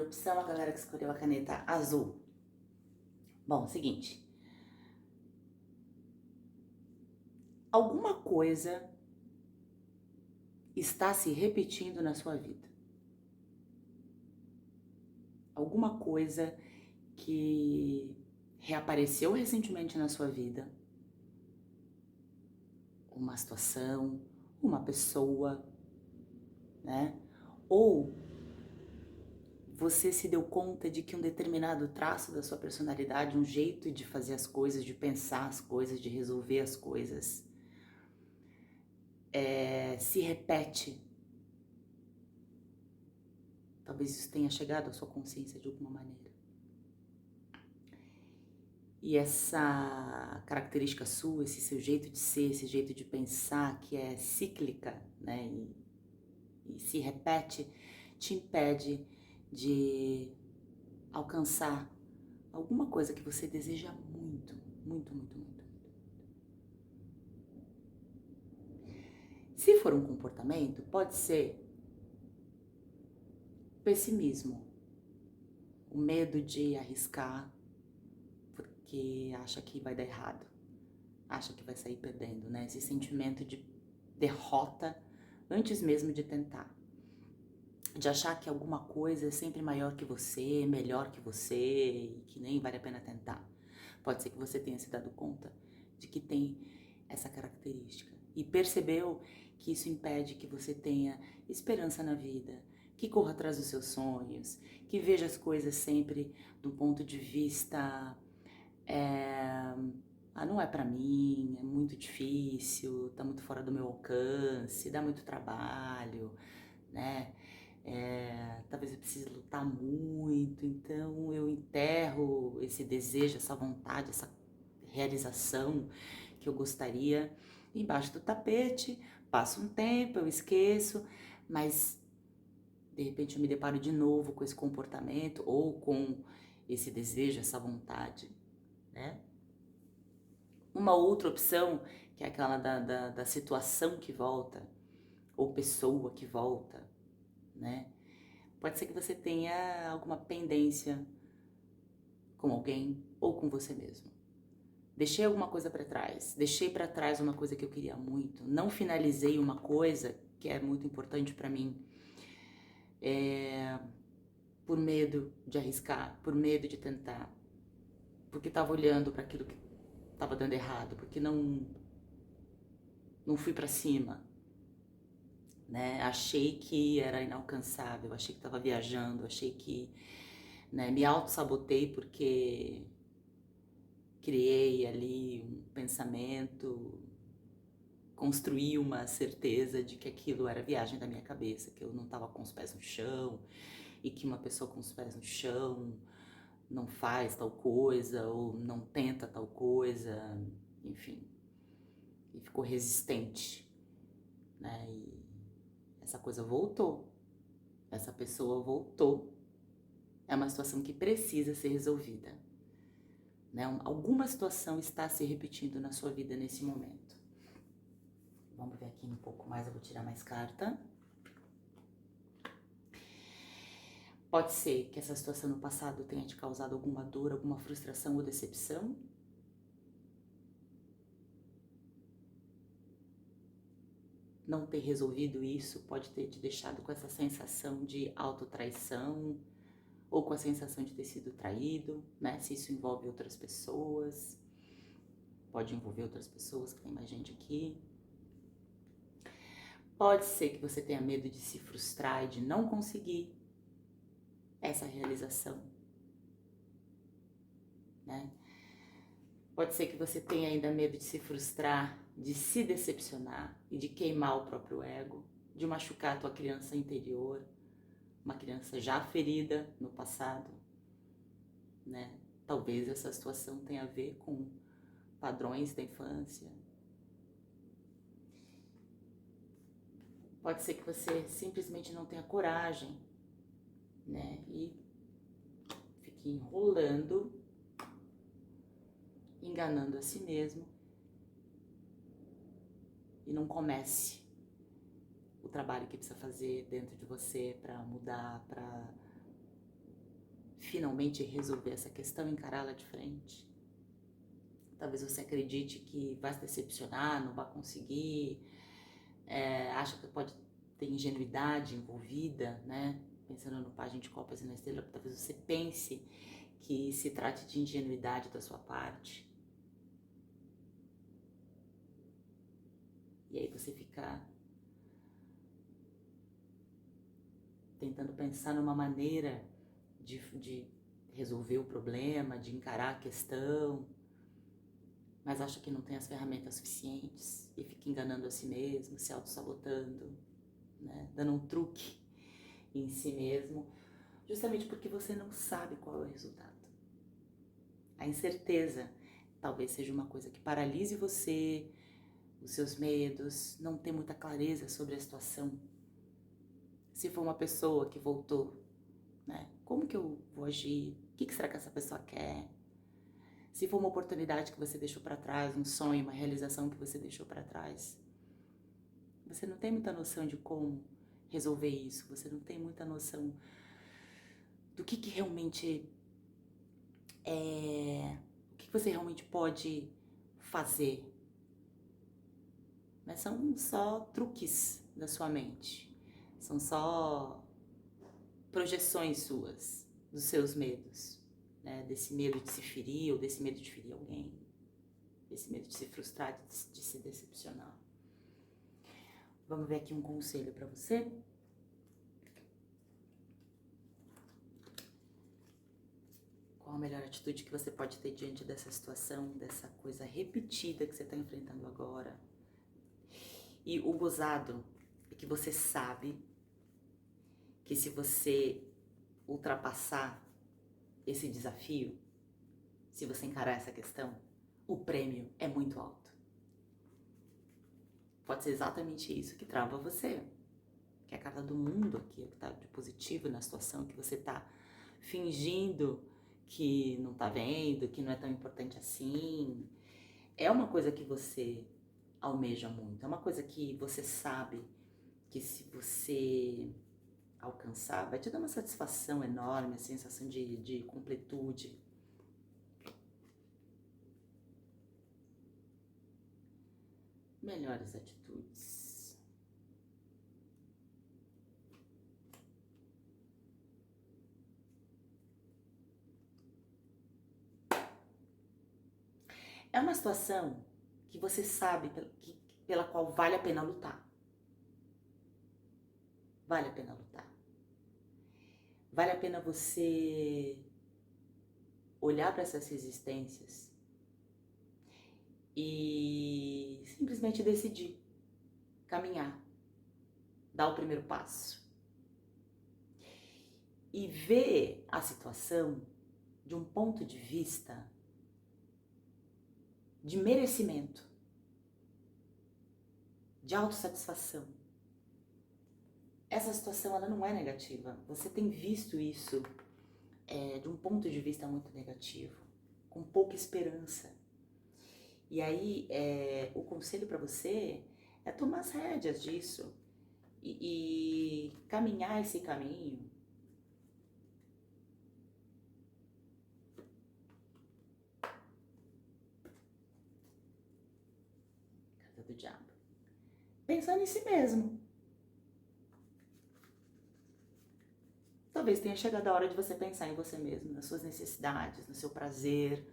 opção, a galera que escolheu a caneta azul. Bom, seguinte. Alguma coisa está se repetindo na sua vida. Alguma coisa que reapareceu recentemente na sua vida. Uma situação, uma pessoa, né? Ou você se deu conta de que um determinado traço da sua personalidade, um jeito de fazer as coisas, de pensar as coisas, de resolver as coisas, se repete. Talvez isso tenha chegado à sua consciência de alguma maneira. E essa característica sua, esse seu jeito de ser, esse jeito de pensar, que é cíclica, né, e se repete, te impede de alcançar alguma coisa que você deseja muito, muito, muito, muito. Se for um comportamento, pode ser pessimismo, o medo de arriscar porque acha que vai dar errado, acha que vai sair perdendo, né? Esse sentimento de derrota antes mesmo de tentar. De achar que alguma coisa é sempre maior que você, melhor que você e que nem vale a pena tentar. Pode ser que você tenha se dado conta de que tem essa característica e percebeu que isso impede que você tenha esperança na vida, que corra atrás dos seus sonhos, que veja as coisas sempre do ponto de vista não é pra mim, é muito difícil, tá muito fora do meu alcance, dá muito trabalho, né? Talvez eu precise lutar muito, então eu enterro esse desejo, essa vontade, essa realização que eu gostaria embaixo do tapete, passa um tempo, eu esqueço, mas de repente eu me deparo de novo com esse comportamento ou com esse desejo, essa vontade, né? Uma outra opção, que é aquela da situação que volta, ou pessoa que volta, né? Pode ser que você tenha alguma pendência com alguém ou com você mesmo. Deixei alguma coisa para trás, deixei para trás uma coisa que eu queria muito, não finalizei uma coisa que é muito importante para mim, por medo de arriscar, por medo de tentar, porque estava olhando para aquilo que estava dando errado, porque não fui para cima, né? Achei que era inalcançável, achei que estava viajando, achei que, né, me auto-sabotei porque criei ali um pensamento, construí uma certeza de que aquilo era viagem da minha cabeça, que eu não estava com os pés no chão e que uma pessoa com os pés no chão não faz tal coisa ou não tenta tal coisa, enfim, e ficou resistente, né? E essa coisa voltou, essa pessoa voltou. É uma situação que precisa ser resolvida, né? Alguma situação está se repetindo na sua vida nesse momento. Vamos ver aqui um pouco mais, eu vou tirar mais carta. Pode ser que essa situação no passado tenha te causado alguma dor, alguma frustração ou decepção. Não ter resolvido isso pode ter te deixado com essa sensação de autotraição ou com a sensação de ter sido traído, né? Se isso envolve outras pessoas, pode envolver outras pessoas, que tem mais gente aqui. Pode ser que você tenha medo de se frustrar e de não conseguir essa realização, né? Pode ser que você tenha ainda medo de se frustrar, de se decepcionar e de queimar o próprio ego, de machucar a tua criança interior, uma criança já ferida no passado, né? Talvez essa situação tenha a ver com padrões da infância. Pode ser que você simplesmente não tenha coragem, né? E fique enrolando, enganando a si mesmo e não comece o trabalho que precisa fazer dentro de você para mudar, para finalmente resolver essa questão, encará-la de frente. Talvez você acredite que vai se decepcionar, não vai conseguir, acha que pode ter ingenuidade envolvida, né? Pensando no Pajem de Copas e na Estrela, talvez você pense que se trate de ingenuidade da sua parte. E aí você fica tentando pensar numa maneira de resolver o problema, de encarar a questão, mas acha que não tem as ferramentas suficientes e fica enganando a si mesmo, se auto-sabotando, né? Dando um truque em si mesmo, justamente porque você não sabe qual é o resultado. A incerteza talvez seja uma coisa que paralise você, os seus medos, não ter muita clareza sobre a situação. Se for uma pessoa que voltou, né? Como que eu vou agir? O que será que essa pessoa quer? Se for uma oportunidade que você deixou para trás, um sonho, uma realização que você deixou para trás, você não tem muita noção de como resolver isso, você não tem muita noção do que realmente o que você realmente pode fazer. Mas são só truques da sua mente, são só projeções suas, dos seus medos, né? Desse medo de se ferir ou desse medo de ferir alguém, desse medo de se frustrar, de se decepcionar. Vamos ver aqui um conselho para você. Qual a melhor atitude que você pode ter diante dessa situação, dessa coisa repetida que você está enfrentando agora? E o gozado é que você sabe que se você ultrapassar esse desafio, se você encarar essa questão, o prêmio é muito alto. Pode ser exatamente isso que trava você, que é a carta do mundo aqui, o que está de positivo na situação, que você está fingindo que não tá vendo, que não é tão importante assim. É uma coisa que você almeja muito, é uma coisa que você sabe que se você alcançar, vai te dar uma satisfação enorme, a sensação de completude. Melhores atitudes. É uma situação que você sabe pela qual vale a pena lutar. Vale a pena lutar. Vale a pena você olhar para essas resistências e simplesmente decidir caminhar, dar o primeiro passo e ver a situação de um ponto de vista de merecimento, de autossatisfação. Essa situação ela não é negativa. Você tem visto isso de um ponto de vista muito negativo, com pouca esperança. E aí o conselho para você é tomar as rédeas disso e caminhar esse caminho. Carta do Diabo. Pensando em si mesmo. Talvez tenha chegado a hora de você pensar em você mesmo, nas suas necessidades, no seu prazer.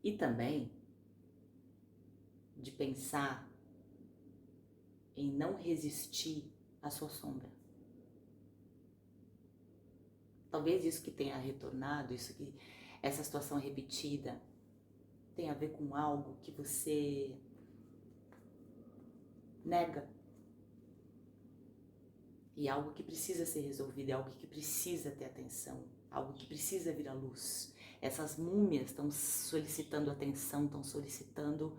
E também de pensar em não resistir à sua sombra. Talvez isso que tenha retornado, essa situação repetida, tem a ver com algo que você nega. E algo que precisa ser resolvido, é algo que precisa ter atenção, algo que precisa vir à luz. Essas múmias estão solicitando atenção, estão solicitando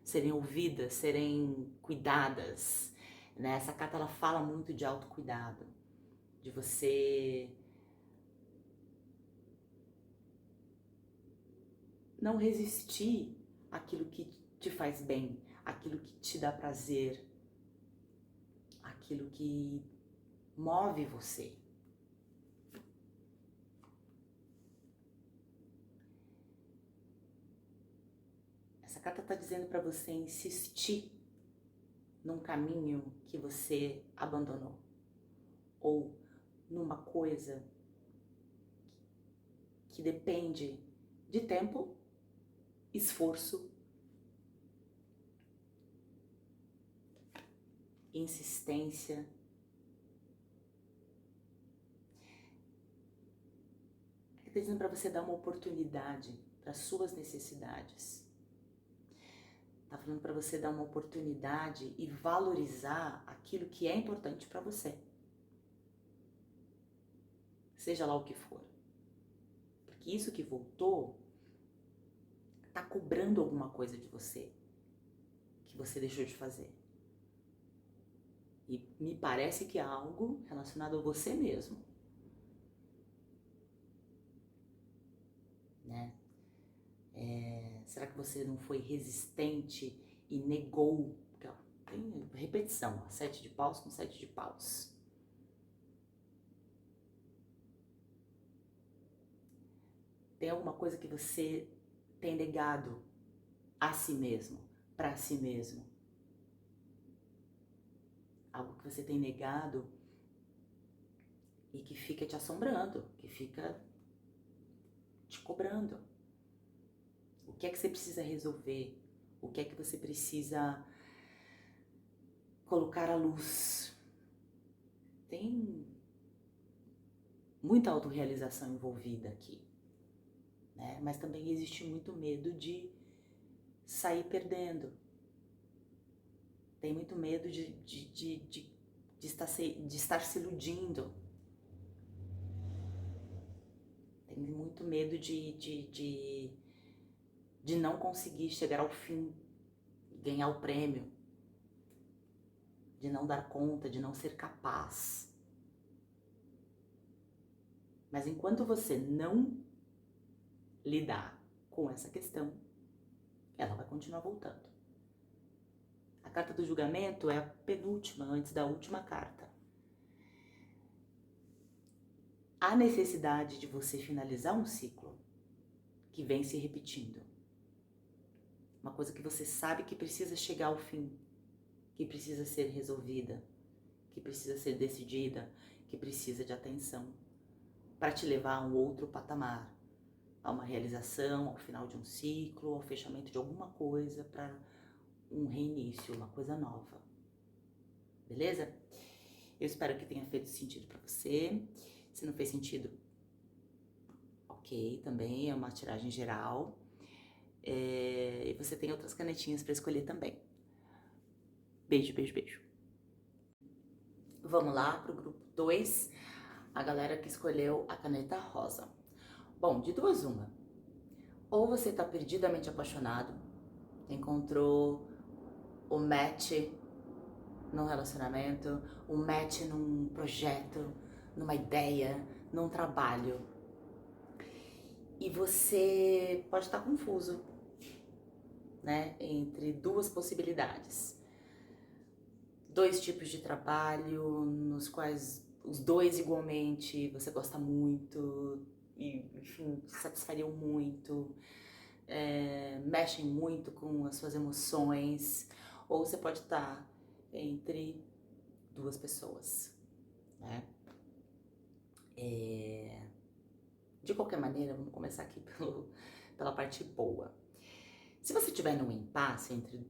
serem ouvidas, serem cuidadas. Né? Essa carta ela fala muito de autocuidado, de você não resistir àquilo que te faz bem, àquilo que te dá prazer, aquilo que move você. Essa carta está dizendo para você insistir num caminho que você abandonou, ou numa coisa que depende de tempo, esforço, insistência. Está dizendo para você dar uma oportunidade para suas necessidades. Está falando para você dar uma oportunidade e valorizar aquilo que é importante para você. Seja lá o que for. Porque isso que voltou está cobrando alguma coisa de você que você deixou de fazer. E me parece que é algo relacionado a você mesmo. Né? Será que você não foi resistente e negou? Porque, ó, tem repetição, ó, 7 de paus com 7 de paus. Tem alguma coisa que você tem negado a si mesmo, para si mesmo. Algo que você tem negado e que fica te assombrando, que fica te cobrando. O que é que você precisa resolver? O que é que você precisa colocar à luz? Tem muita autorrealização envolvida aqui, né? Mas também existe muito medo de sair perdendo. Tem muito medo de estar se iludindo. Tem muito medo de não conseguir chegar ao fim, ganhar o prêmio, de não dar conta, de não ser capaz. Mas enquanto você não lidar com essa questão, ela vai continuar voltando. A carta do julgamento é a penúltima, antes da última carta. Há necessidade de você finalizar um ciclo que vem se repetindo. Uma coisa que você sabe que precisa chegar ao fim, que precisa ser resolvida, que precisa ser decidida, que precisa de atenção para te levar a um outro patamar, a uma realização, ao final de um ciclo, ao fechamento de alguma coisa, para um reinício, uma coisa nova. Beleza? Eu espero que tenha feito sentido para você. Se não fez sentido, ok, também é uma tiragem geral. E você tem outras canetinhas para escolher também. Beijo, beijo, beijo. Vamos lá pro grupo 2, a galera que escolheu a caneta rosa. Bom, de duas uma. Ou você tá perdidamente apaixonado, encontrou o match num relacionamento, o match num projeto, numa ideia, num trabalho. E você pode estar confuso, né, entre duas possibilidades. Dois tipos de trabalho nos quais os dois igualmente você gosta muito e, enfim, te satisfariam muito, mexem muito com as suas emoções, ou você pode estar entre duas pessoas, né? De qualquer maneira, vamos começar aqui pela parte boa. Se você estiver num impasse entre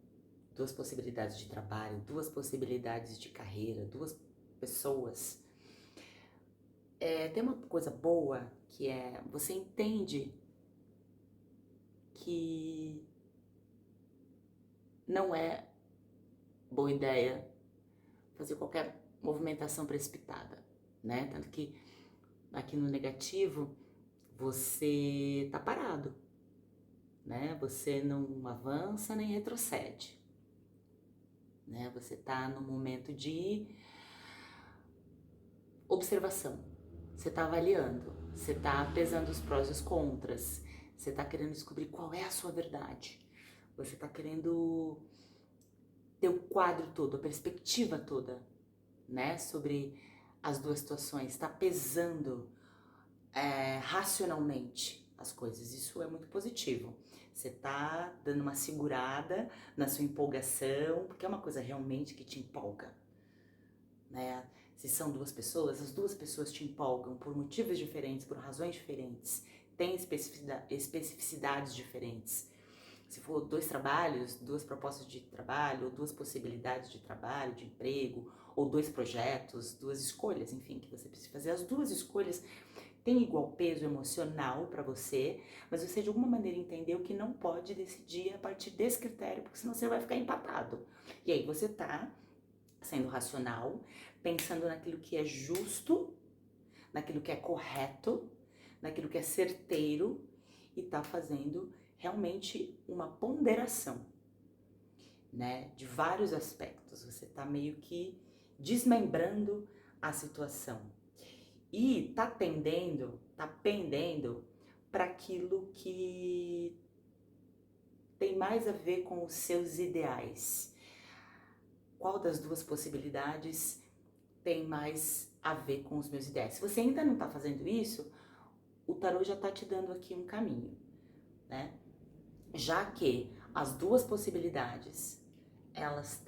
duas possibilidades de trabalho, duas possibilidades de carreira, duas pessoas, tem uma coisa boa que é, você entende que não é boa ideia fazer qualquer movimentação precipitada, né? Tanto que aqui no negativo você tá parado, né? Você não avança nem retrocede, né? Você tá no momento de observação. Você tá avaliando, você tá pesando os prós e os contras, você tá querendo descobrir qual é a sua verdade. Você tá querendo ter o quadro todo, a perspectiva toda, né? Sobre as duas situações, está pesando racionalmente as coisas. Isso é muito positivo. Você tá dando uma segurada na sua empolgação, porque é uma coisa realmente que te empolga, né? Se são duas pessoas, as duas pessoas te empolgam por motivos diferentes, por razões diferentes, têm especificidades diferentes. Se for dois trabalhos, duas propostas de trabalho, ou duas possibilidades de trabalho, de emprego, ou dois projetos, duas escolhas, enfim, que você precisa fazer, as duas escolhas têm igual peso emocional para você, mas você de alguma maneira entendeu que não pode decidir a partir desse critério, porque senão você vai ficar empatado. E aí você tá sendo racional, pensando naquilo que é justo, naquilo que é correto, naquilo que é certeiro e tá fazendo realmente uma ponderação, né, de vários aspectos. Você tá meio que desmembrando a situação e tá pendendo para aquilo que tem mais a ver com os seus ideais. Qual das duas possibilidades tem mais a ver com os meus ideais? Se você ainda não tá fazendo isso, o tarô já tá te dando aqui um caminho, né? Já que as duas possibilidades, elas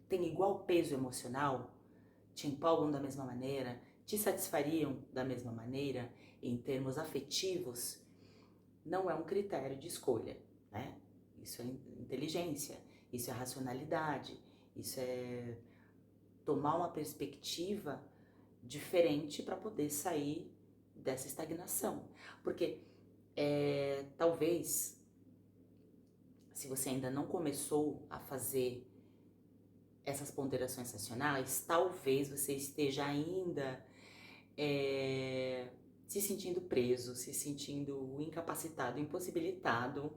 têm igual peso emocional, te empolgam da mesma maneira, te satisfariam da mesma maneira, em termos afetivos, não é um critério de escolha, né? Isso é inteligência, isso é racionalidade, isso é tomar uma perspectiva diferente para poder sair dessa estagnação. Porque talvez, se você ainda não começou a fazer essas ponderações racionais, talvez você esteja ainda se sentindo preso, se sentindo incapacitado, impossibilitado,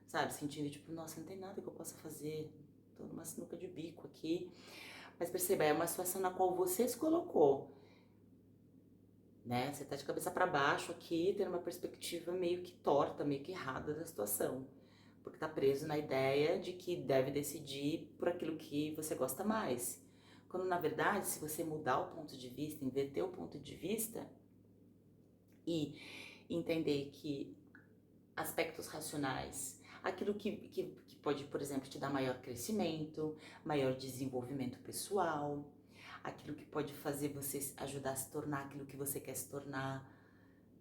sabe? Sentindo tipo, nossa, não tem nada que eu possa fazer, tô numa sinuca de bico aqui. Mas perceba, é uma situação na qual você se colocou, né? Você tá de cabeça para baixo aqui, tendo uma perspectiva meio que torta, meio que errada da situação. Porque tá preso na ideia de que deve decidir por aquilo que você gosta mais. Quando na verdade, se você mudar o ponto de vista, inverter o ponto de vista e entender que aspectos racionais, aquilo que pode, por exemplo, te dar maior crescimento, maior desenvolvimento pessoal, aquilo que pode fazer você ajudar a se tornar aquilo que você quer se tornar,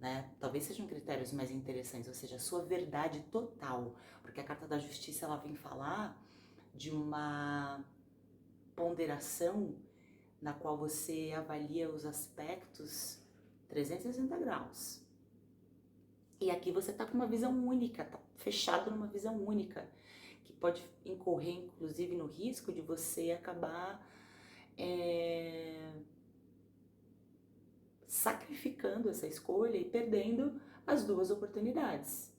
né? Talvez sejam critérios mais interessantes, ou seja, a sua verdade total, porque a Carta da Justiça ela vem falar de uma ponderação na qual você avalia os aspectos 360 graus. E aqui você tá com uma visão única, tá fechado numa visão única, que pode incorrer inclusive no risco de você acabar sacrificando essa escolha e perdendo as duas oportunidades,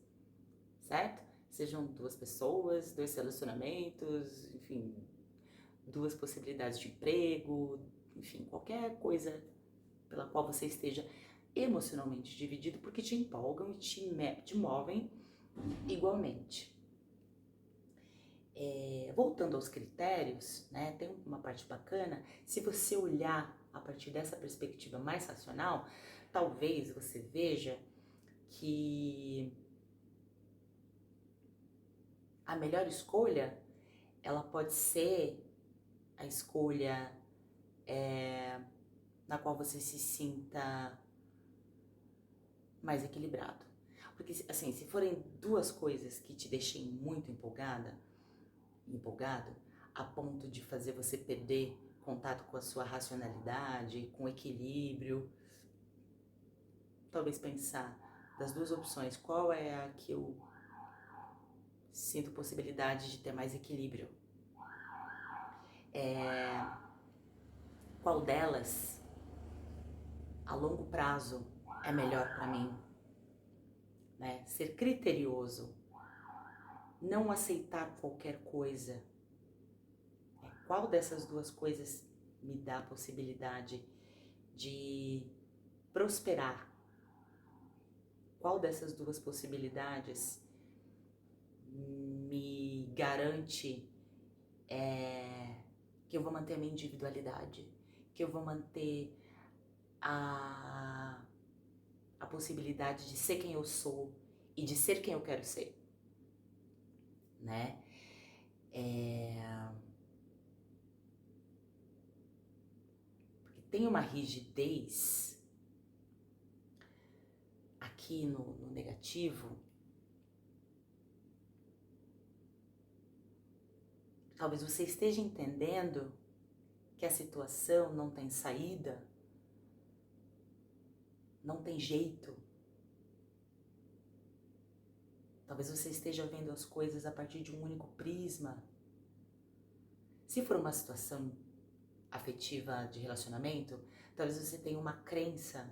certo? Sejam duas pessoas, dois relacionamentos, enfim, duas possibilidades de emprego, enfim, qualquer coisa pela qual você esteja emocionalmente dividido, porque te empolgam e te movem igualmente. Voltando aos critérios, né, tem uma parte bacana, se você olhar a partir dessa perspectiva mais racional, talvez você veja que a melhor escolha, ela pode ser a escolha na qual você se sinta mais equilibrado. Porque, assim, se forem duas coisas que te deixem muito empolgado, a ponto de fazer você perder contato com a sua racionalidade, com equilíbrio, talvez pensar das duas opções, qual é a que eu sinto possibilidade de ter mais equilíbrio? Qual delas, a longo prazo, é melhor para mim? Né? Ser criterioso, não aceitar qualquer coisa. Qual dessas duas coisas me dá a possibilidade de prosperar? Qual dessas duas possibilidades me garante que eu vou manter a minha individualidade, que eu vou manter a, a possibilidade de ser quem eu sou e de ser quem eu quero ser, né? Porque tem uma rigidez aqui no negativo. Talvez você esteja entendendo que a situação não tem saída, não tem jeito. Talvez você esteja vendo as coisas a partir de um único prisma. Se for uma situação afetiva de relacionamento, talvez você tenha uma crença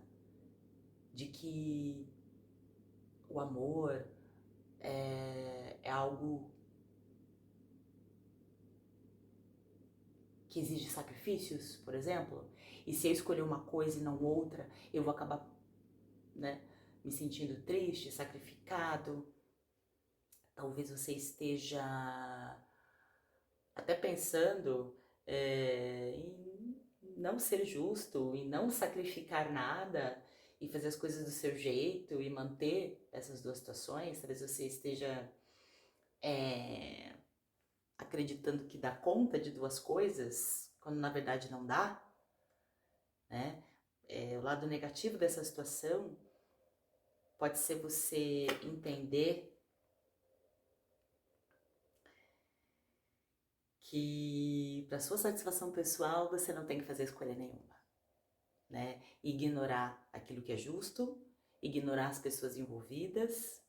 de que o amor é algo que exige sacrifícios, por exemplo, e se eu escolher uma coisa e não outra, eu vou acabar, né, me sentindo triste, sacrificado. Talvez você esteja até pensando em não ser justo, em não sacrificar nada e fazer as coisas do seu jeito e manter essas duas situações. Talvez você esteja acreditando que dá conta de duas coisas, quando na verdade não dá, né? O lado negativo dessa situação pode ser você entender que para sua satisfação pessoal você não tem que fazer escolha nenhuma, né? Ignorar aquilo que é justo, ignorar as pessoas envolvidas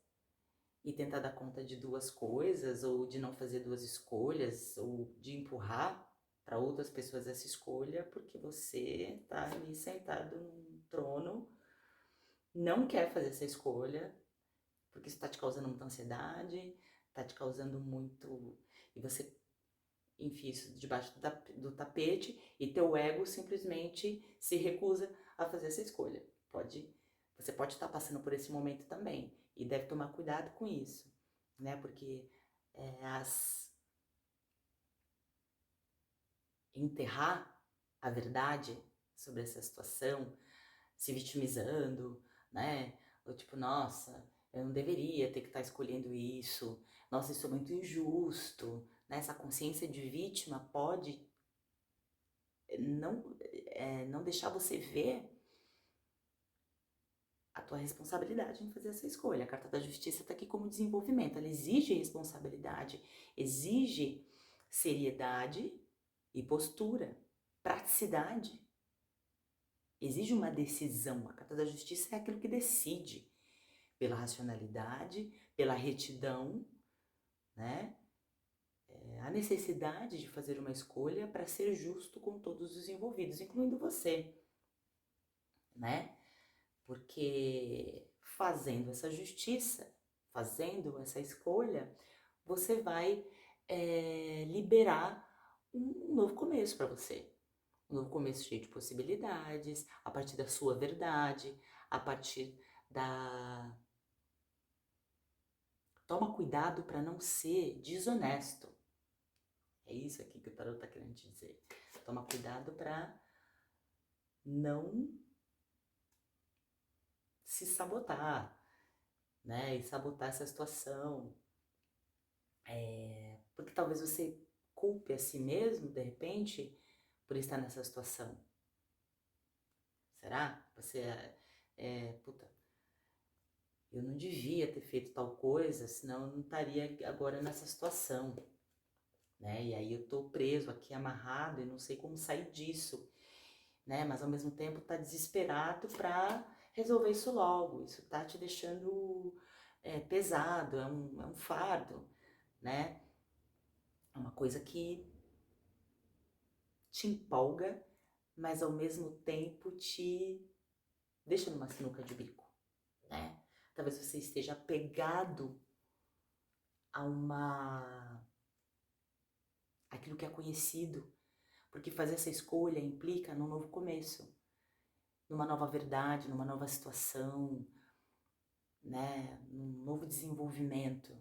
e tentar dar conta de duas coisas, ou de não fazer duas escolhas, ou de empurrar para outras pessoas essa escolha, porque você tá ali sentado num trono, não quer fazer essa escolha, porque isso tá te causando muita ansiedade, tá te causando muito. E você enfia isso debaixo do tapete e teu ego simplesmente se recusa a fazer essa escolha. Você pode estar passando por esse momento também e deve tomar cuidado com isso, né? Porque enterrar a verdade sobre essa situação, se vitimizando, né? Ou tipo, nossa, eu não deveria ter que estar escolhendo isso, nossa, isso é muito injusto, né? Essa consciência de vítima pode não deixar você ver a tua responsabilidade em fazer essa escolha. A Carta da Justiça está aqui como desenvolvimento, ela exige responsabilidade, exige seriedade e postura, praticidade, exige uma decisão. A Carta da Justiça é aquilo que decide pela racionalidade, pela retidão, né? A necessidade de fazer uma escolha para ser justo com todos os envolvidos, incluindo você, né? Porque fazendo essa justiça, fazendo essa escolha, você vai liberar um novo começo para você. Um novo começo cheio de possibilidades, a partir da sua verdade, a partir da... Toma cuidado para não ser desonesto. É isso aqui que o tarot está querendo te dizer. Toma cuidado para não se sabotar, né? E sabotar essa situação. Porque talvez você culpe a si mesmo, de repente, por estar nessa situação. Será? Você puta, eu não devia ter feito tal coisa, senão eu não estaria agora nessa situação, né? E aí eu tô preso aqui, amarrado, e não sei como sair disso, né? Mas ao mesmo tempo tá desesperado pra resolver isso logo. Isso tá te deixando pesado, é um fardo, né? É uma coisa que te empolga, mas ao mesmo tempo te deixa numa sinuca de bico, né? Talvez você esteja apegado a aquilo que é conhecido, porque fazer essa escolha implica num novo começo, numa nova verdade, numa nova situação, né? Num novo desenvolvimento.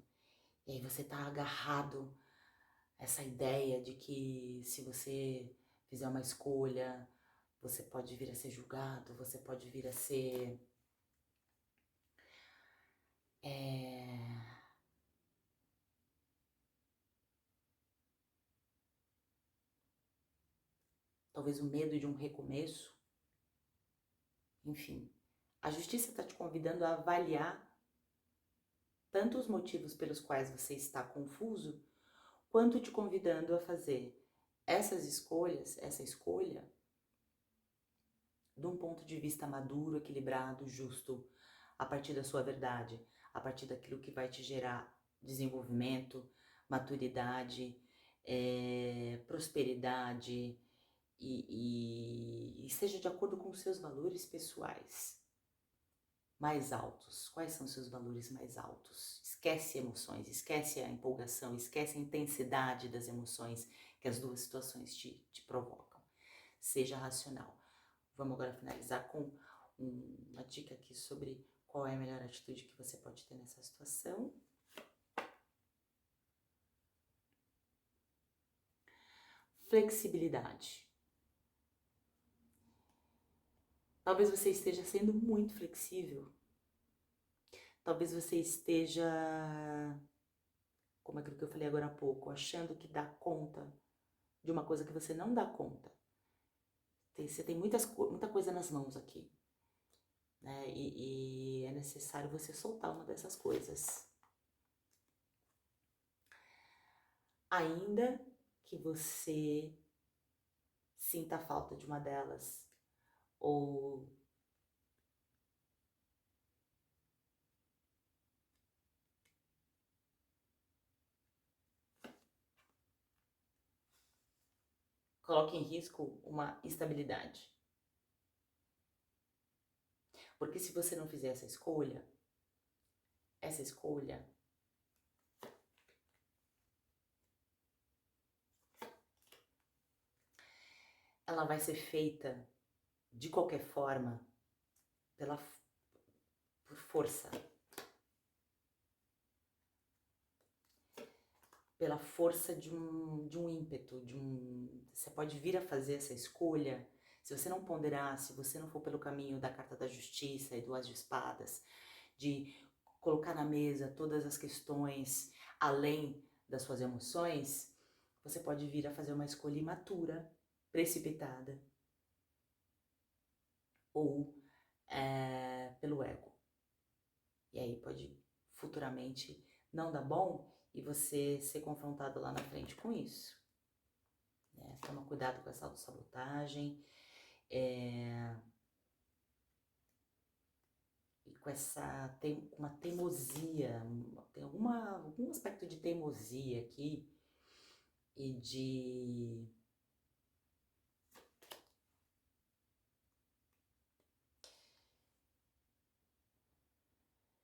E aí você tá agarrado essa ideia de que se você fizer uma escolha, você pode vir a ser julgado, você pode vir a ser é, talvez o medo de um recomeço, enfim. A justiça está te convidando a avaliar tanto os motivos pelos quais você está confuso, quanto te convidando a fazer essas escolhas, essa escolha, de um ponto de vista maduro, equilibrado, justo, a partir da sua verdade, a partir daquilo que vai te gerar desenvolvimento, maturidade, prosperidade e seja de acordo com os seus valores pessoais mais altos. Quais são os seus valores mais altos? Esquece emoções, esquece a empolgação, esquece a intensidade das emoções que as duas situações te provocam. Seja racional. Vamos agora finalizar com uma dica aqui sobre qual é a melhor atitude que você pode ter nessa situação. Flexibilidade. Talvez você esteja sendo muito flexível. Talvez você esteja, como aquilo que eu falei agora há pouco, achando que dá conta de uma coisa que você não dá conta. Você tem muita coisa nas mãos aqui, né? E é necessário você soltar uma dessas coisas. Ainda que você sinta a falta de uma delas, ou coloque em risco uma estabilidade. Porque se você não fizer essa escolha ela vai ser feita de qualquer forma por força. Pela força de um ímpeto, você pode vir a fazer essa escolha, se você não ponderar, se você não for pelo caminho da carta da justiça e do as de espadas, de colocar na mesa todas as questões além das suas emoções, você pode vir a fazer uma escolha imatura, precipitada, ou pelo ego. E aí pode futuramente não dar bom e você ser confrontado lá na frente com isso. Toma cuidado com essa autossabotagem e com uma teimosia, tem algum aspecto de teimosia aqui e de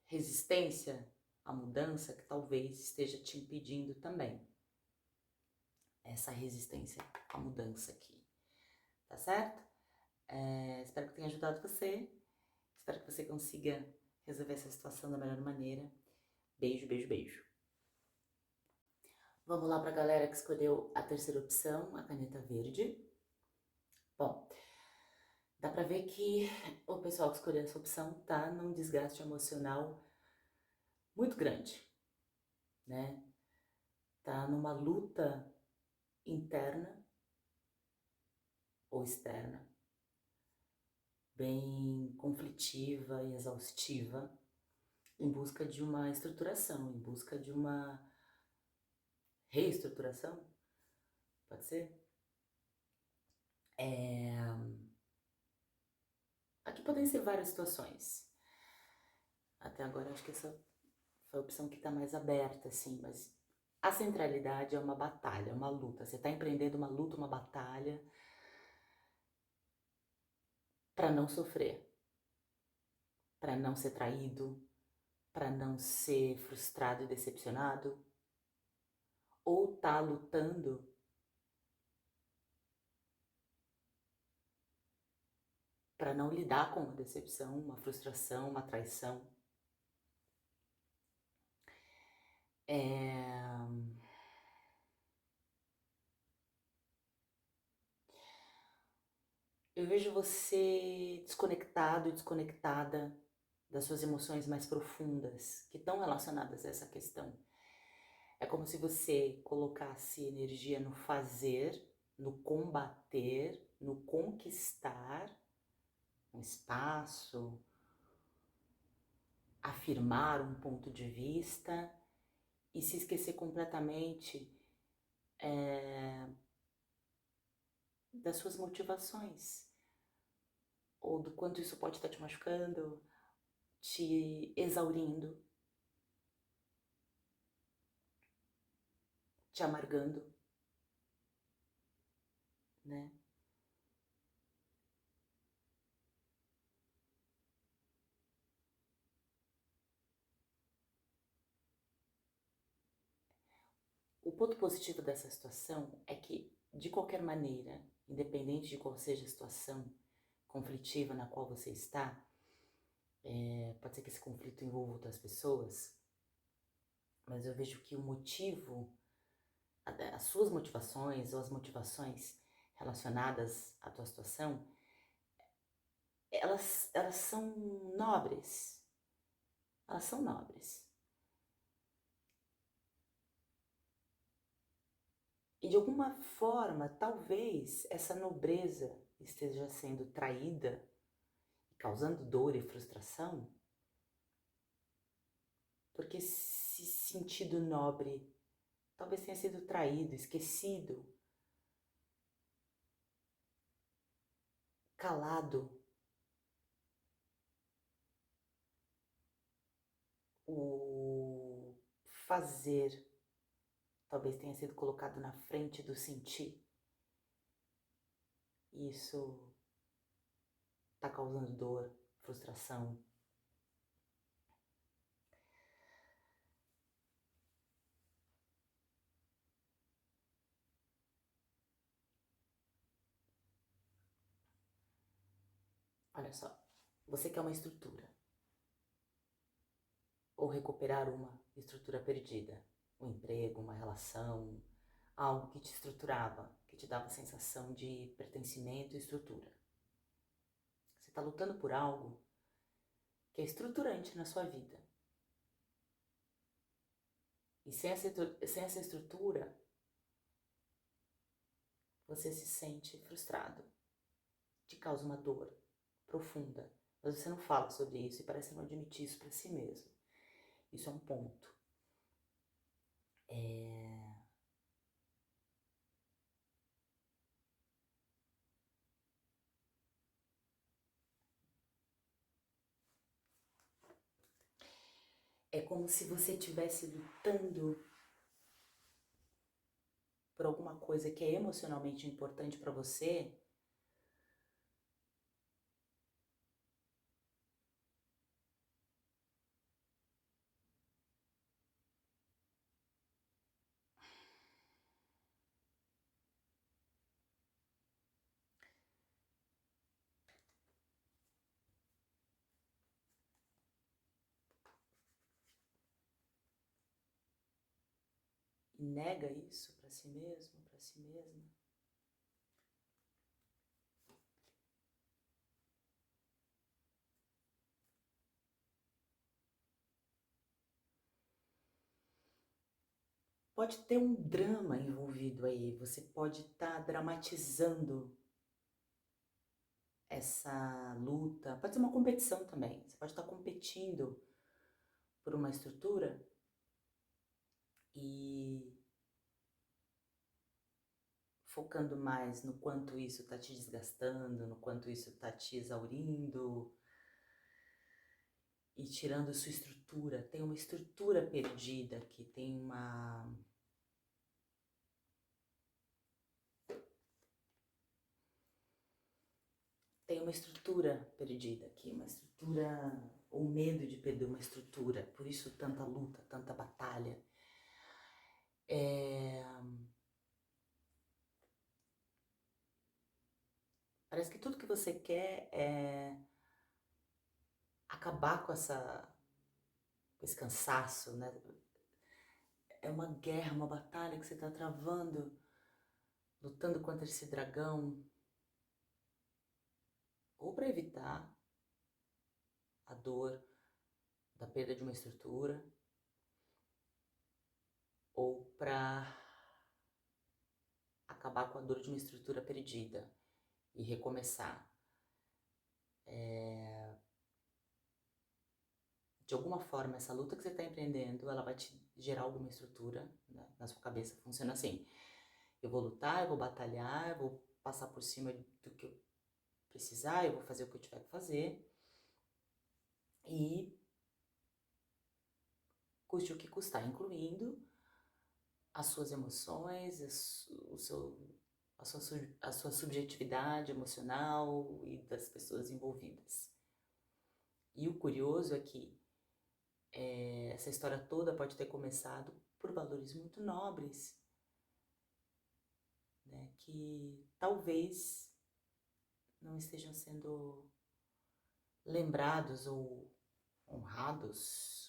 resistência à mudança que talvez esteja te impedindo também. Essa resistência à mudança aqui, tá certo? Espero que tenha ajudado você, espero que você consiga resolver essa situação da melhor maneira. Beijo, beijo, beijo. Vamos lá para a galera que escolheu a terceira opção, a caneta verde. Bom, dá para ver que o pessoal que escolheu essa opção tá num desgaste emocional muito grande, né? Tá numa luta interna ou externa, bem conflitiva e exaustiva, em busca de uma estruturação, em busca de uma reestruturação, pode ser? Aqui podem ser várias situações. Até agora acho que essa foi a opção que está mais aberta, assim, mas a centralidade é uma batalha, uma luta. Você está empreendendo uma luta, uma batalha para não sofrer, para não ser traído, para não ser frustrado e decepcionado, ou tá lutando para não lidar com uma decepção, uma frustração, uma traição. Eu vejo você desconectado e desconectada das suas emoções mais profundas, que estão relacionadas a essa questão. É como se você colocasse energia no fazer, no combater, no conquistar um espaço, afirmar um ponto de vista e se esquecer completamente das suas motivações, ou do quanto isso pode estar te machucando, te exaurindo, te amargando, né? O ponto positivo dessa situação é que, de qualquer maneira, independente de qual seja a situação conflitiva na qual você está, pode ser que esse conflito envolva outras pessoas, mas eu vejo que o motivo, as suas motivações ou as motivações relacionadas à tua situação, elas são nobres. Elas são nobres. E de alguma forma, talvez essa nobreza esteja sendo traída, causando dor e frustração, porque esse sentido nobre talvez tenha sido traído, esquecido, calado. O fazer talvez tenha sido colocado na frente do sentir. E isso está causando dor, frustração. Olha só, você quer uma estrutura, ou recuperar uma estrutura perdida, um emprego, uma relação, algo que te estruturava, que te dava a sensação de pertencimento e estrutura. Você está lutando por algo que é estruturante na sua vida. E sem essa estrutura, você se sente frustrado, te causa uma dor profunda, mas você não fala sobre isso e parece não admitir isso para si mesmo. Isso é um ponto. É como se você estivesse lutando por alguma coisa que é emocionalmente importante para você. E nega isso para si mesmo, para si mesma. Pode ter um drama envolvido aí, você pode estar dramatizando essa luta, pode ser uma competição também, você pode estar competindo por uma estrutura e focando mais no quanto isso está te desgastando, no quanto isso está te exaurindo e tirando sua estrutura. Tem uma estrutura perdida aqui, tem uma estrutura perdida aqui, uma estrutura, ou medo de perder uma estrutura, por isso tanta luta, tanta batalha. Parece que tudo que você quer é acabar com esse cansaço, né? É uma guerra, uma batalha que você está travando, lutando contra esse dragão. ou para evitar a dor da perda de uma estrutura, ou para acabar com a dor de uma estrutura perdida e recomeçar. De alguma forma, essa luta que você está empreendendo, ela vai te gerar alguma estrutura, né, na sua cabeça. Funciona assim: eu vou lutar, eu vou batalhar, eu vou passar por cima do que eu precisar, eu vou fazer o que eu tiver que fazer, e custe o que custar, incluindo as suas emoções, a sua subjetividade emocional e das pessoas envolvidas. E o curioso é que essa história toda pode ter começado por valores muito nobres, né, que talvez não estejam sendo lembrados ou honrados.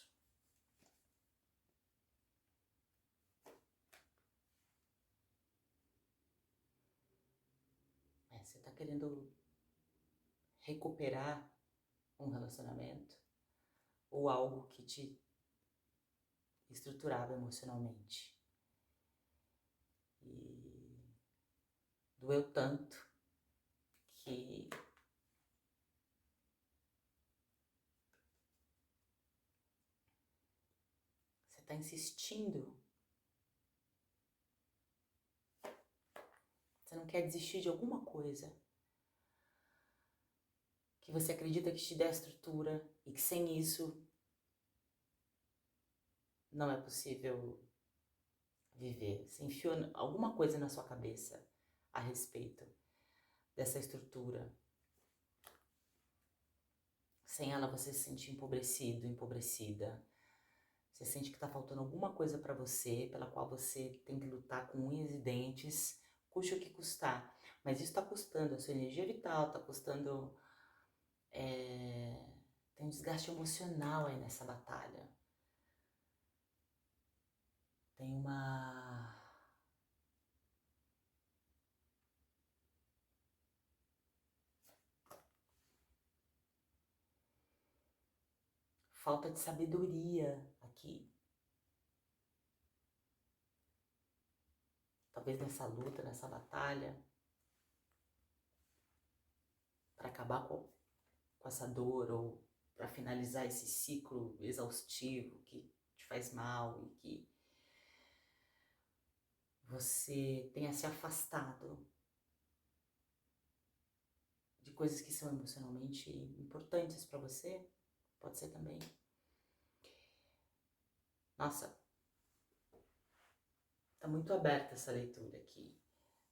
Você está querendo recuperar um relacionamento ou algo que te estruturava emocionalmente. E doeu tanto que você está insistindo. Você não quer desistir de alguma coisa que você acredita que te dê estrutura e que sem isso não é possível viver. Você enfiou alguma coisa na sua cabeça a respeito dessa estrutura. Sem ela você se sente empobrecido, empobrecida. Você sente que tá faltando alguma coisa para você, pela qual você tem que lutar com unhas e dentes, custe o que custar. Mas isso tá custando a sua energia vital, tá custando... Tem um desgaste emocional aí nessa batalha. Tem uma... falta de sabedoria aqui. Talvez nessa luta, nessa batalha, para acabar com essa dor ou para finalizar esse ciclo exaustivo que te faz mal e que você tenha se afastado de coisas que são emocionalmente importantes para você, pode ser também. Nossa, tá muito aberta essa leitura aqui,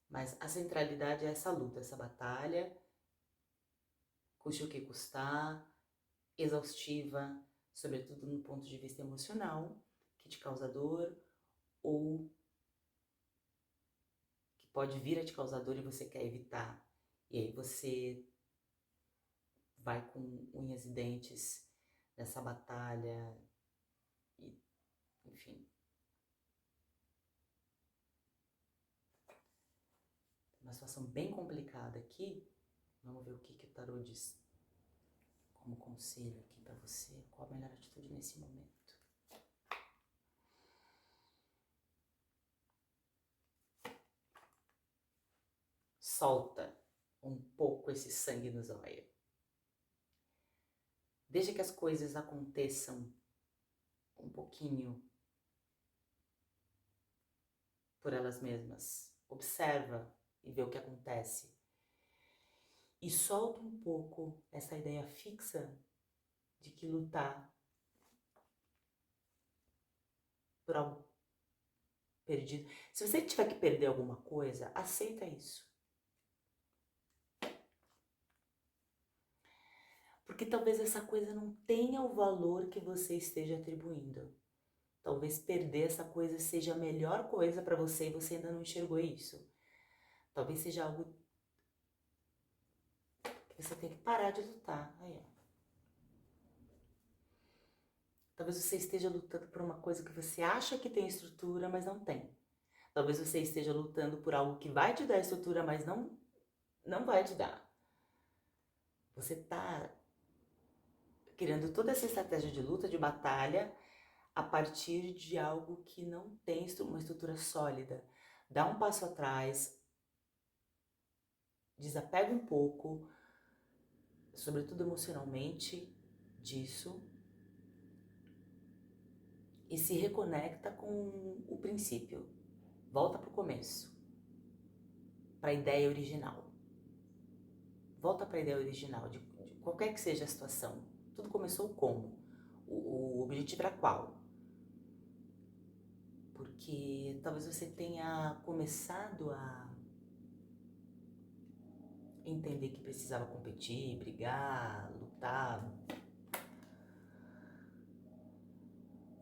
mas a centralidade é essa luta, essa batalha, custe o que custar, exaustiva, sobretudo no ponto de vista emocional, que te causa dor ou que pode vir a te causar dor e você quer evitar. E aí você vai com unhas e dentes nessa batalha e, enfim. Uma situação bem complicada aqui. Vamos ver o que o tarô diz como conselho aqui para você. Qual a melhor atitude nesse momento? Solta um pouco esse sangue no zóio. Deixa que as coisas aconteçam um pouquinho por elas mesmas. Observa e vê o que acontece. E solta um pouco essa ideia fixa de que lutar por algo perdido. Se você tiver que perder alguma coisa, aceita isso. Porque talvez essa coisa não tenha o valor que você esteja atribuindo. Talvez perder essa coisa seja a melhor coisa para você e você ainda não enxergou isso. Talvez seja algo que você tem que parar de lutar. Aí, ó. Talvez você esteja lutando por uma coisa que você acha que tem estrutura, mas não tem. Talvez você esteja lutando por algo que vai te dar estrutura, mas não vai te dar. Você tá criando toda essa estratégia de luta, de batalha, a partir de algo que não tem uma estrutura sólida. Dá um passo atrás, desapega um pouco, sobretudo emocionalmente, disso, e se reconecta com o princípio. Volta para o começo, para a ideia original. Volta para a ideia original, de qualquer que seja a situação. Tudo começou como? O objetivo era qual? Porque talvez você tenha começado a entender que precisava competir, brigar, lutar.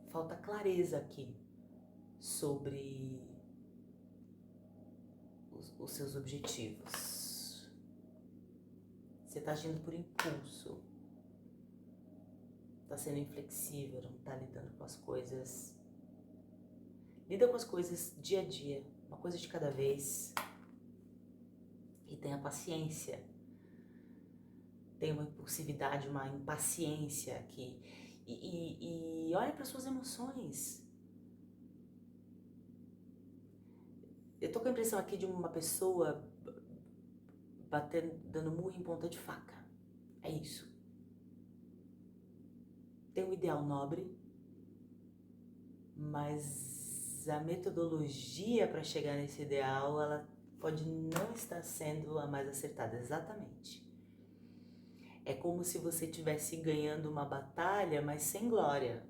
Falta clareza aqui sobre os seus objetivos. Você está agindo por impulso, está sendo inflexível, não está lidando com as coisas. Lida com as coisas dia a dia, uma coisa de cada vez. E tenha paciência. Tem uma impulsividade, uma impaciência aqui. E olha para suas emoções. Eu tô com a impressão aqui de uma pessoa batendo, dando murro em ponta de faca. É isso. Tem um ideal nobre, mas a metodologia para chegar nesse ideal, ela pode não estar sendo a mais acertada, exatamente. É como se você estivesse ganhando uma batalha, mas sem glória,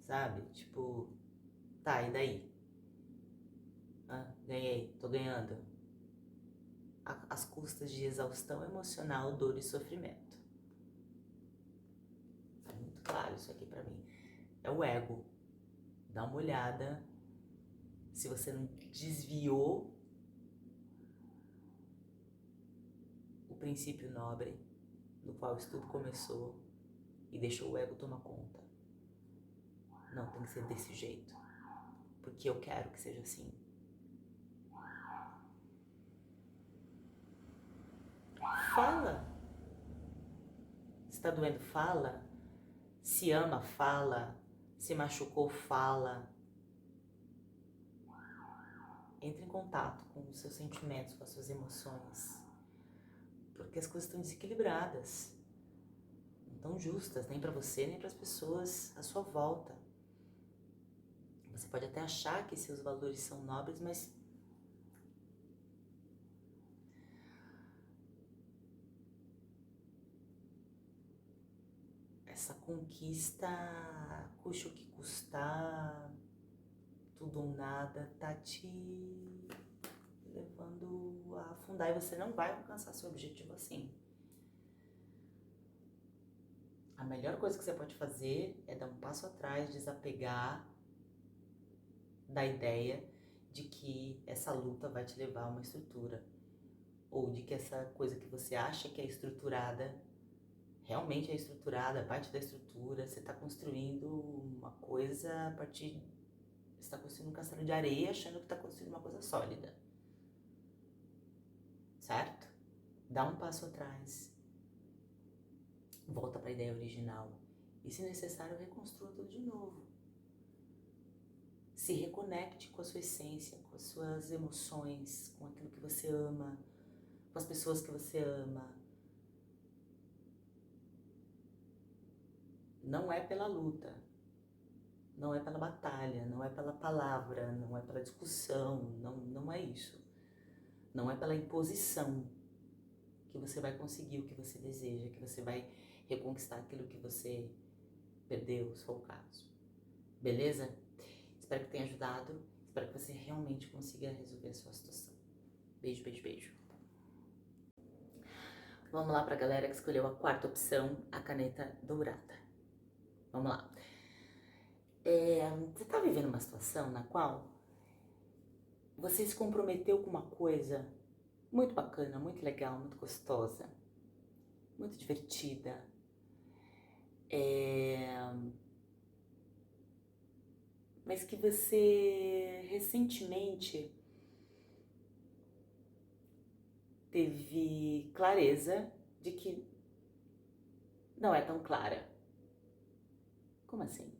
sabe? Tipo, tá, e daí? Ganhei, tô ganhando. Às custas de exaustão emocional, dor e sofrimento. Tá muito claro isso aqui pra mim. É o ego. Dá uma olhada. Se você não desviou o princípio nobre no qual o estudo começou e deixou o ego tomar conta. Não, tem que ser desse jeito. Porque eu quero que seja assim. Fala. Se tá doendo, fala. Se ama, fala. Se machucou, fala. Entre em contato com os seus sentimentos, com as suas emoções. Porque as coisas estão desequilibradas. Não estão justas, nem para você, nem para as pessoas à sua volta. Você pode até achar que seus valores são nobres, mas essa conquista, custe o que custar, tudo ou nada, tá te levando a afundar e você não vai alcançar seu objetivo assim. A melhor coisa que você pode fazer é dar um passo atrás, desapegar da ideia de que essa luta vai te levar a uma estrutura, ou de que essa coisa que você acha que é estruturada realmente é estruturada, parte da estrutura. Você está construindo uma coisa a partir. Você está construindo um castelo de areia achando que está construindo uma coisa sólida. Certo? Dá um passo atrás. Volta para a ideia original. E, se necessário, reconstrua tudo de novo. Se reconecte com a sua essência, com as suas emoções, com aquilo que você ama, com as pessoas que você ama. Não é pela luta, não é pela batalha, não é pela palavra, não é pela discussão, não é isso. Não é pela imposição que você vai conseguir o que você deseja, que você vai reconquistar aquilo que você perdeu, se for o caso. Beleza? Espero que tenha ajudado. Espero que você realmente consiga resolver a sua situação. Beijo, beijo, beijo. Vamos lá pra galera que escolheu a quarta opção, a caneta dourada. Vamos lá. Você tá vivendo uma situação na qual você se comprometeu com uma coisa muito bacana, muito legal, muito gostosa, muito divertida. Mas que você recentemente teve clareza de que não é tão clara. Como assim?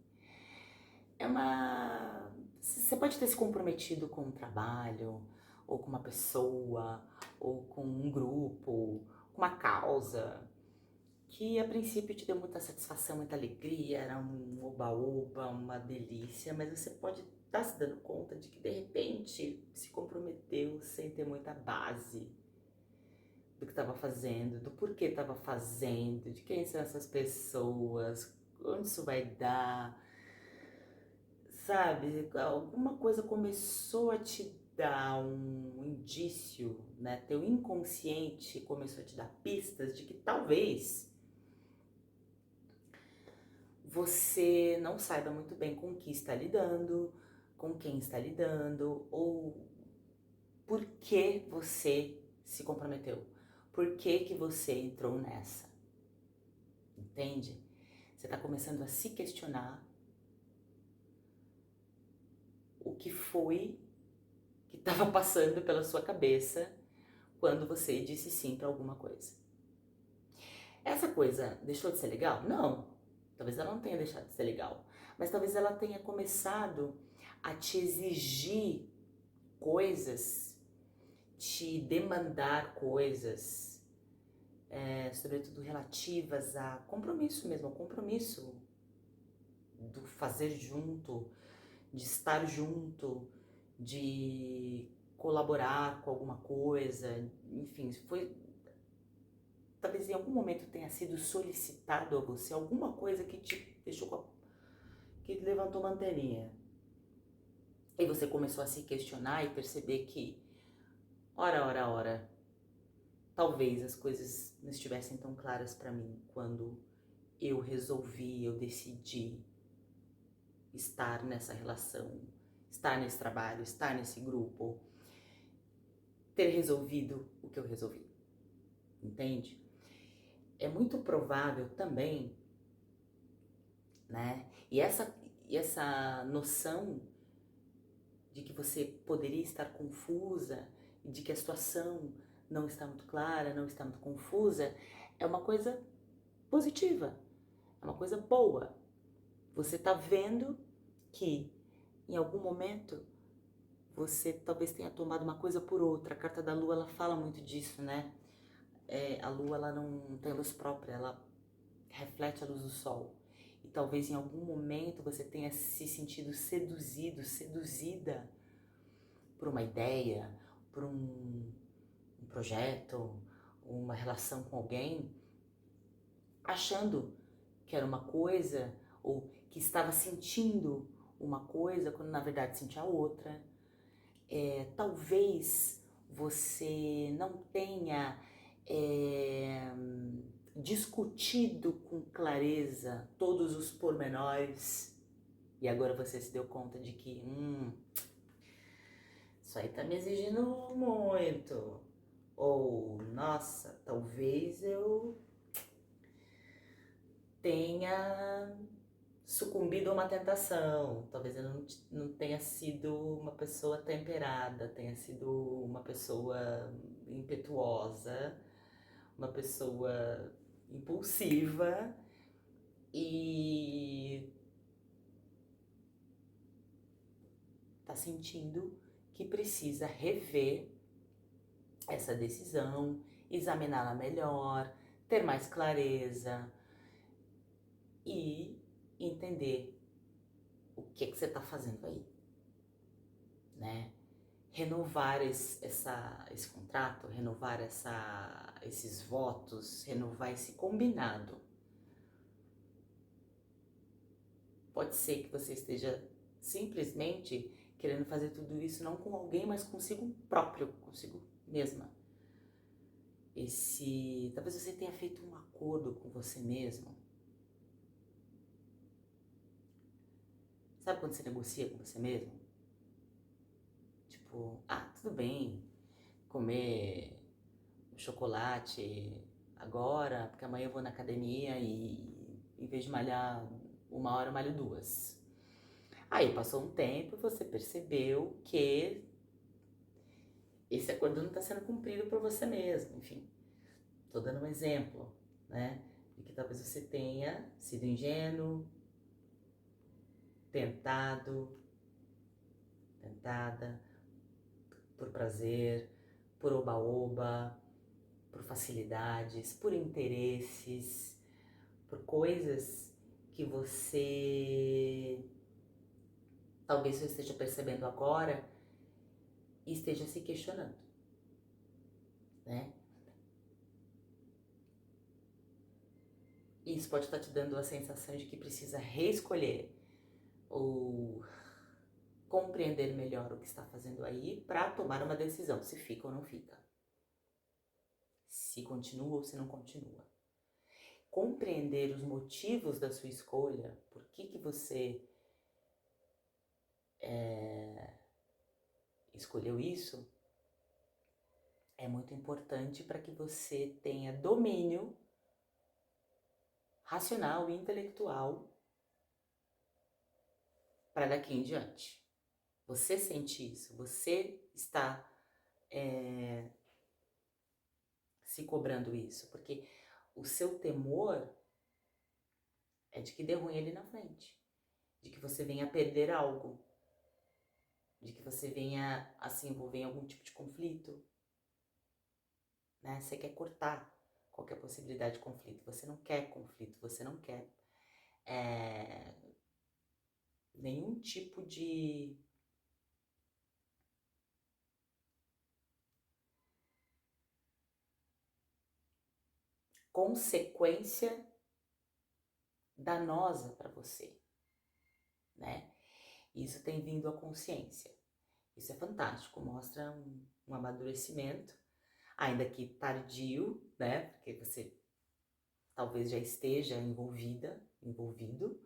É uma. Você pode ter se comprometido com um trabalho, ou com uma pessoa, ou com um grupo, com uma causa, que a princípio te deu muita satisfação, muita alegria, era um oba-oba, uma delícia, mas você pode estar se dando conta de que de repente se comprometeu sem ter muita base do que estava fazendo, do porquê estava fazendo, de quem são essas pessoas, onde isso vai dar, sabe? Alguma coisa começou a te dar um indício, né? Teu inconsciente começou a te dar pistas de que talvez você não saiba muito bem com o que está lidando, com quem está lidando, ou por que você se comprometeu, por que você entrou nessa, entende? Você está começando a se questionar o que foi que estava passando pela sua cabeça quando você disse sim para alguma coisa. Essa coisa deixou de ser legal? Não. Talvez ela não tenha deixado de ser legal, mas talvez ela tenha começado a te exigir coisas, te demandar coisas, sobretudo relativas a compromisso mesmo, ao compromisso do fazer junto, de estar junto, de colaborar com alguma coisa, enfim, foi talvez em algum momento tenha sido solicitado a você alguma coisa que te deixou, que levantou uma anteninha. E você começou a se questionar e perceber que, ora, talvez as coisas não estivessem tão claras para mim quando eu decidi estar nessa relação, estar nesse trabalho, estar nesse grupo, ter resolvido o que eu resolvi, entende? É muito provável também, né? E essa noção de que você poderia estar confusa e de que a situação não está muito clara, não está muito confusa, é uma coisa positiva, é uma coisa boa. Você está vendo que em algum momento você talvez tenha tomado uma coisa por outra. A carta da Lua, ela fala muito disso, né? A Lua, ela não tem luz própria, ela reflete a luz do Sol. E talvez em algum momento você tenha se sentido seduzido, seduzida por uma ideia, por um projeto, uma relação com alguém, achando que era uma coisa ou que estava sentindo uma coisa quando na verdade sentia outra. Talvez você não tenha discutido com clareza todos os pormenores e agora você se deu conta de que isso aí tá me exigindo muito. Ou, nossa, talvez eu tenha sucumbido a uma tentação. Talvez eu não tenha sido uma pessoa temperada, tenha sido uma pessoa impetuosa, uma pessoa impulsiva e tá sentindo que precisa rever essa decisão, examiná-la melhor, ter mais clareza e entender o que você está fazendo aí, né? Renovar esse contrato, renovar esses votos, renovar esse combinado. Pode ser que você esteja simplesmente querendo fazer tudo isso não com alguém, mas consigo próprio, consigo mesma. Talvez você tenha feito um acordo com você mesmo. Sabe quando você negocia com você mesmo? Tipo, tudo bem comer chocolate agora, porque amanhã eu vou na academia e em vez de malhar 1 hora, eu malho 2. Aí passou um tempo e você percebeu que esse acordo não está sendo cumprido por você mesmo. Enfim, tô dando um exemplo, né? de que talvez você tenha sido ingênuo, tentado, tentada, por prazer, por oba-oba, por facilidades, por interesses, por coisas que você talvez você esteja percebendo agora e esteja se questionando, né? Isso pode estar te dando a sensação de que precisa reescolher ou compreender melhor o que está fazendo aí para tomar uma decisão, se fica ou não fica, se continua ou se não continua. Compreender os motivos da sua escolha, por que você escolheu isso, é muito importante para que você tenha domínio racional e intelectual para daqui em diante. Você sente isso, você está se cobrando isso, porque o seu temor é de que dê ruim ali na frente, de que você venha perder algo, de que você venha a se envolver em algum tipo de conflito, né? Você quer cortar qualquer possibilidade de conflito, você não quer conflito, você não quer nenhum tipo de consequência danosa para você, né? Isso tem vindo à consciência. Isso é fantástico, mostra um amadurecimento, ainda que tardio, né? Porque você talvez já esteja envolvido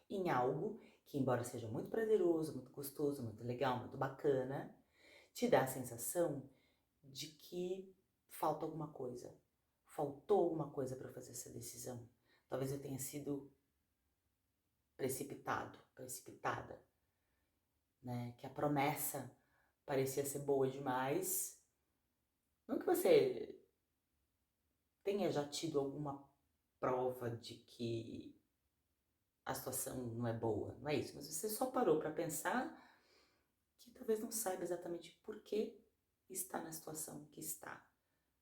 em algo que, embora seja muito prazeroso, muito gostoso, muito legal, muito bacana, te dá a sensação de que falta alguma coisa. Faltou alguma coisa para fazer essa decisão. Talvez eu tenha sido precipitada, né? Que a promessa parecia ser boa demais. Não que você tenha já tido alguma prova de que a situação não é boa, não é isso, mas você só parou para pensar que talvez não saiba exatamente por que está na situação que está,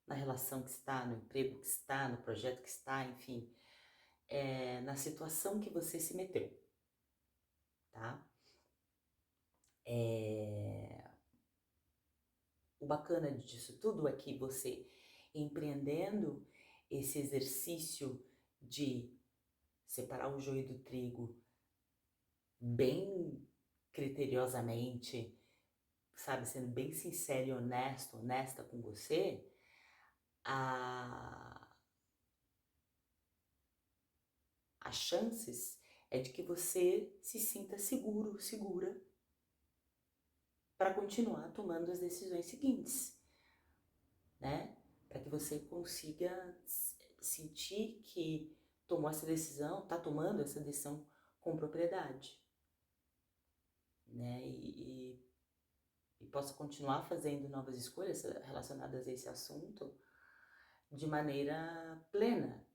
na relação que está, no emprego que está, no projeto que está, enfim, na situação que você se meteu, tá? O bacana disso tudo é que você, empreendendo esse exercício de separar o joio do trigo bem criteriosamente, sabe, sendo bem sincero e honesta com você, as chances é de que você se sinta seguro, segura, para continuar tomando as decisões seguintes, né? Para que você consiga sentir que tomou essa decisão, tá tomando essa decisão com propriedade, né? E possa continuar fazendo novas escolhas relacionadas a esse assunto de maneira plena,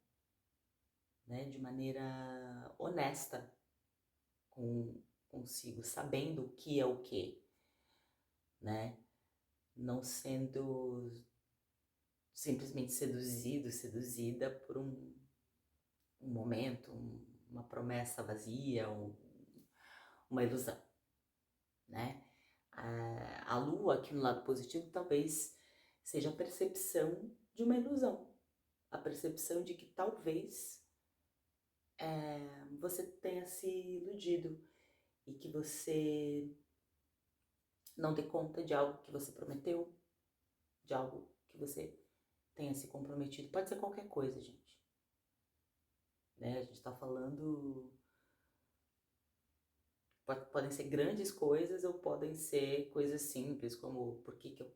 né? De maneira honesta consigo, sabendo o que é o que, né? Não sendo simplesmente seduzida por um momento, uma promessa vazia ou uma ilusão, né? A lua, aqui no lado positivo, talvez seja a percepção de uma ilusão, a percepção de que talvez você tenha se iludido e que você não dê conta de algo que você prometeu, de algo que você tenha se comprometido. Pode ser qualquer coisa, gente, né? A gente tá falando... Podem ser grandes coisas ou podem ser coisas simples, como por que eu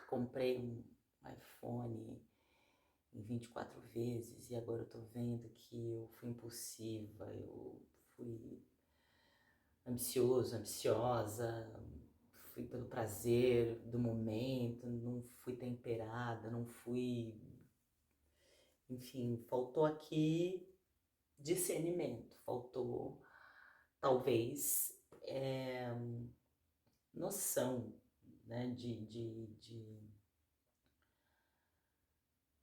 comprei um iPhone em 24 vezes e agora eu tô vendo que eu fui impulsiva, eu fui ambiciosa, fui pelo prazer do momento, não fui temperada, não fui Enfim, faltou aqui discernimento, faltou talvez noção, né, de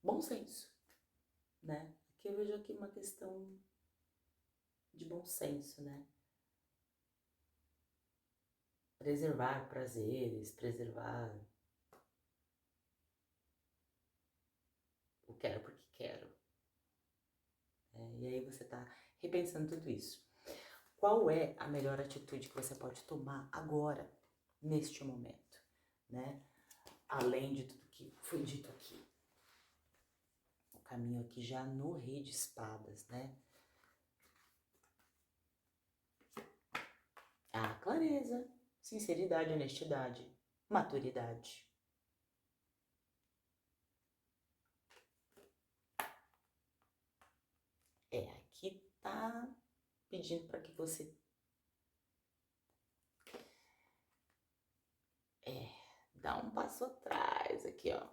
bom senso, né? Aqui eu vejo aqui uma questão de bom senso, né? Preservar prazeres, preservar o quero porque quero. E aí você tá repensando tudo isso. Qual é a melhor atitude que você pode tomar agora, neste momento, né? Além de tudo que foi dito aqui. O caminho aqui já no Rei de Espadas, né? A clareza, sinceridade, honestidade, maturidade. Aqui tá pedindo para que você dá um passo atrás aqui, ó.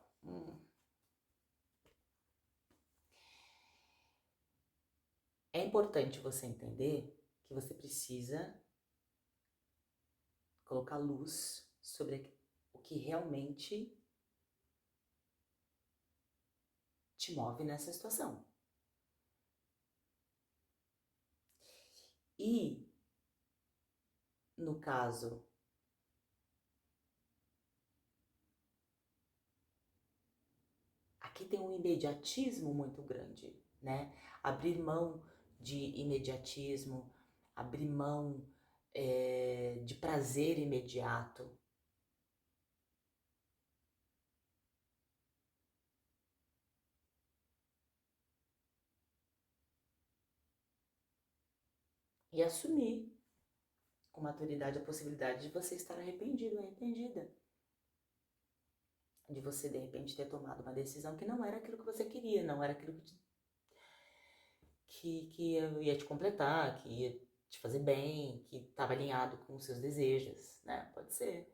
É importante você entender que você precisa colocar luz sobre o que realmente te move nessa situação. E, no caso, aqui tem um imediatismo muito grande, né? Abrir mão de imediatismo, abrir mão de prazer imediato. E assumir com maturidade a possibilidade de você estar arrependido ou arrependida. De você, de repente, ter tomado uma decisão que não era aquilo que você queria, não era aquilo que ia te completar, que ia te fazer bem, que estava alinhado com os seus desejos, né? Pode ser.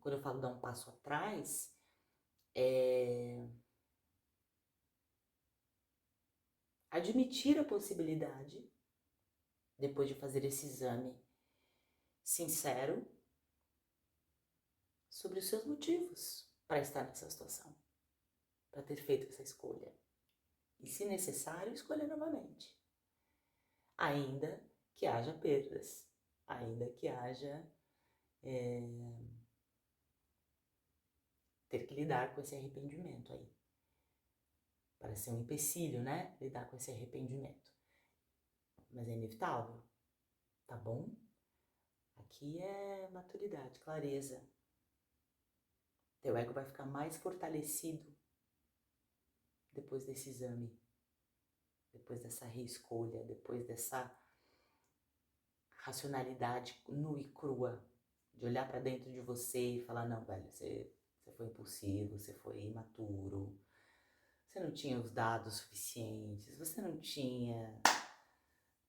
Quando eu falo dar um passo atrás, admitir a possibilidade, depois de fazer esse exame sincero, sobre os seus motivos para estar nessa situação, para ter feito essa escolha. E, se necessário, escolher novamente. Ainda que haja perdas, ainda que haja ter que lidar com esse arrependimento aí. Parece ser um empecilho, né? Lidar com esse arrependimento. Mas é inevitável, tá bom? Aqui é maturidade, clareza. Teu ego vai ficar mais fortalecido depois desse exame, depois dessa reescolha, depois dessa racionalidade nua e crua, de olhar para dentro de você e falar, não, velho, você foi impulsivo, você foi imaturo, você não tinha os dados suficientes, você não tinha,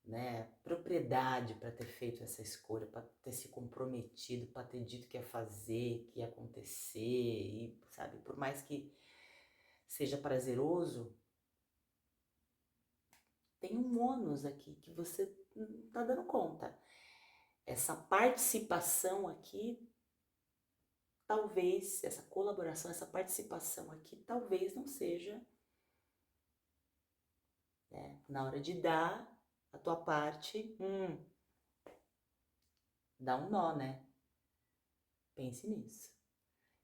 né, propriedade para ter feito essa escolha, para ter se comprometido, para ter dito que ia fazer, que ia acontecer, e, sabe, por mais que seja prazeroso, tem um ônus aqui que você não tá dando conta. Essa participação aqui, talvez, essa colaboração, essa participação aqui, talvez não seja, né, na hora de dar a tua parte, dá um nó, né? Pense nisso.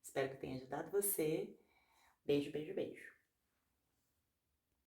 Espero que tenha ajudado você. Beijo, beijo, beijo.